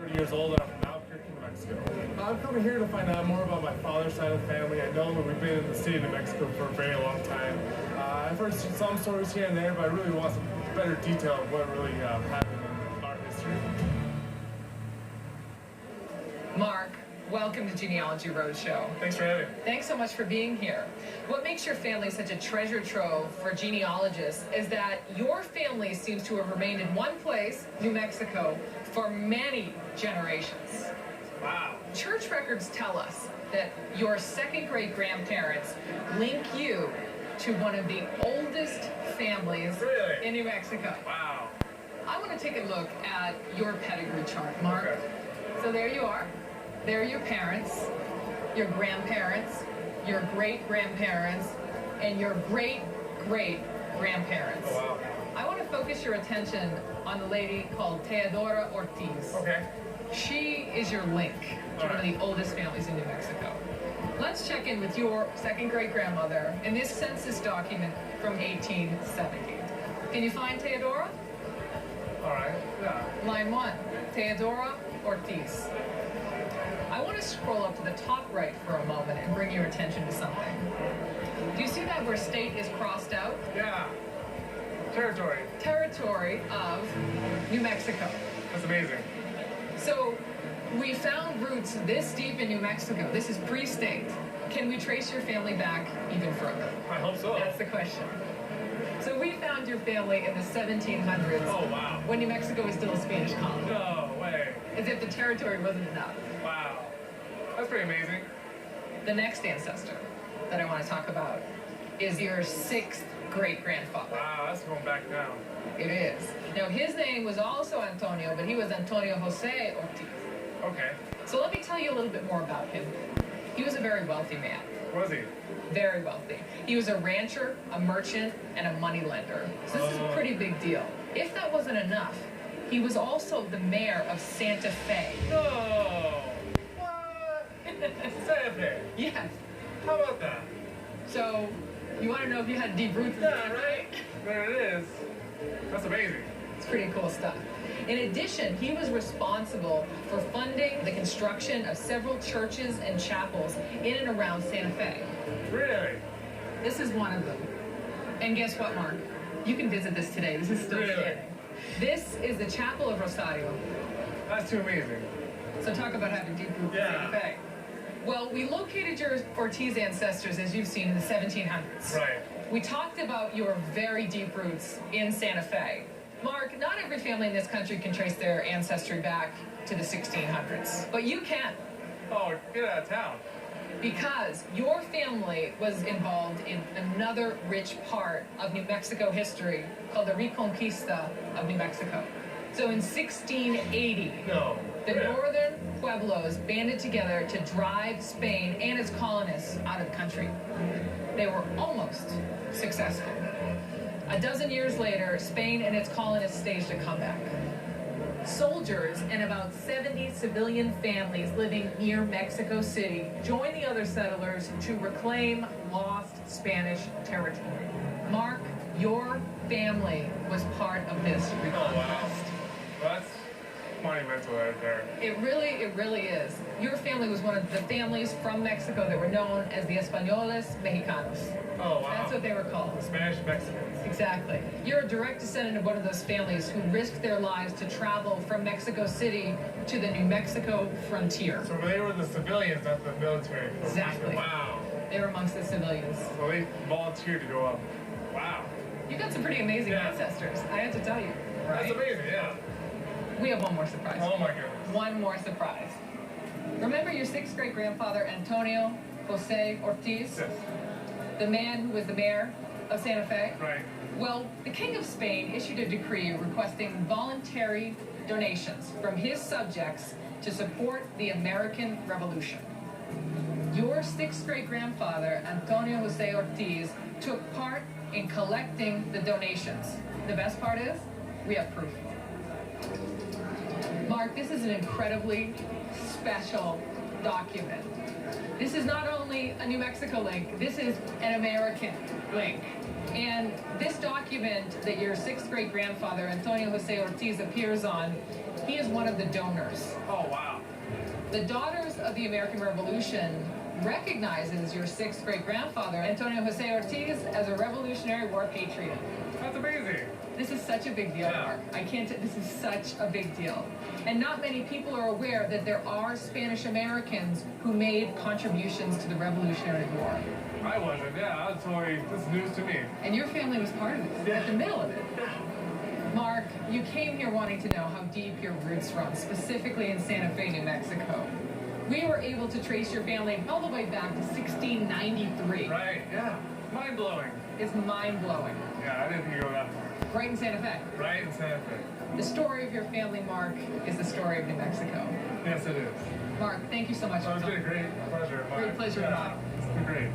30 years old and I'm from Albuquerque, New Mexico. I'm coming here to find out more about my father's side of the family. I know that we've been in the state of New Mexico for a very long time. I've heard some stories here and there, but I really want some better detail of what really happened in our history. Mark, welcome to Genealogy Roadshow. Thanks for having me. Thanks so much for being here. What makes your family such a treasure trove for genealogists is that your family seems to have remained in one place, New Mexico, for many generations. Wow. Church records tell us that your second great-grandparents link you to one of the oldest families in New Mexico. Wow. I want to take a look at your pedigree chart, Mark. Okay. So there you are. There are your parents, your grandparents, your great-grandparents, and your great-great-grandparents. Oh, wow. I want to focus your attention on the lady called Teodora Ortiz. Okay. She is your link to one of the oldest families in New Mexico. Let's check in with your second great-grandmother in this census document from 1870. Can you find Teodora? All right. Yeah. Line 1, Teodora Ortiz. I want to scroll up to the top right for a moment and bring your attention to something. Do you see that where state is crossed out? Yeah. Territory. Territory of New Mexico. That's amazing. So we found roots this deep in New Mexico. This is pre-state. Can we trace your family back even further? I hope so. That's the question. So we found your family in the 1700s. Oh, wow. When New Mexico was still a Spanish colony. No way. As if the territory wasn't enough. Wow. That's pretty amazing. The next ancestor that I want to talk about is your sixth great-grandfather. Wow, that's going back down. It is. Now, his name was also Antonio, but he was Antonio Jose Ortiz. Okay. So let me tell you a little bit more about him. He was a very wealthy man. Was he? Very wealthy. He was a rancher, a merchant, and a moneylender. So this is a pretty big deal. If that wasn't enough, he was also the mayor of Santa Fe. No. What? Santa Fe. Yes. How about that? So, you want to know if you had deep roots in Yeah, Santa Fe? right? There it is. That's amazing. It's pretty cool stuff. In addition, he was responsible for funding the construction of several churches and chapels in and around Santa Fe. Really? This is one of them. And guess what, Mark? You can visit this today. This is still standing. This is the Chapel of Rosario. That's too amazing. So talk about having deep roots in Santa Fe. Well, we located your Ortiz ancestors, as you've seen, in the 1700s. Right. We talked about your very deep roots in Santa Fe. Mark, not every family in this country can trace their ancestry back to the 1600s, but you can. Oh, get out of town. Because your family was involved in another rich part of New Mexico history called the Reconquista of New Mexico. So in 1680, the northern Pueblos banded together to drive Spain and its colonists out of the country. They were almost successful. A dozen years later, Spain and its colonists staged a comeback. Soldiers and about 70 civilian families living near Mexico City joined the other settlers to reclaim lost Spanish territory. Mark, your family was part of this reconquest. Oh, wow. Well, that's monumental right there. It really is. Your family was one of the families from Mexico that were known as the Españoles Mexicanos. Oh, wow. That's what they were called. The Spanish Mexicans. Exactly. You're a direct descendant of one of those families who risked their lives to travel from Mexico City to the New Mexico frontier. So they were the civilians, not the military. Exactly. Wow. They were amongst the civilians. So they volunteered to go up. Wow. You've got some pretty amazing ancestors, I have to tell you. Right? That's amazing, yeah. We have one more surprise. Oh my goodness. One more surprise. Remember your sixth great-grandfather, Antonio Jose Ortiz? Yes. The man who was the mayor of Santa Fe? Right. Well, the King of Spain issued a decree requesting voluntary donations from his subjects to support the American Revolution. Your sixth great-grandfather, Antonio Jose Ortiz, took part in collecting the donations. The best part is, we have proof. Mark, this is an incredibly special document. This is not only a New Mexico link, this is an American link. And this document that your 6th great grandfather, Antonio Jose Ortiz, appears on, he is one of the donors. Oh, wow. The Daughters of the American Revolution recognizes your 6th great grandfather, Antonio Jose Ortiz, as a Revolutionary War patriot. That's amazing. This is such a big deal, Mark. This is such a big deal. And not many people are aware that there are Spanish Americans who made contributions to the Revolutionary War. I wasn't, yeah. This is news to me. And your family was part of it, at the middle of it. Mark, you came here wanting to know how deep your roots run, specifically in Santa Fe, New Mexico. We were able to trace your family all the way back to 1693. Right, yeah. Mind-blowing. It's mind-blowing. Yeah, I didn't think you go that far. Right in Santa Fe. Right in Santa Fe. The story of your family, Mark, is the story of New Mexico. Yes, it is. Mark, thank you so much. It's been a great pleasure. Great pleasure, Mark. It's been great.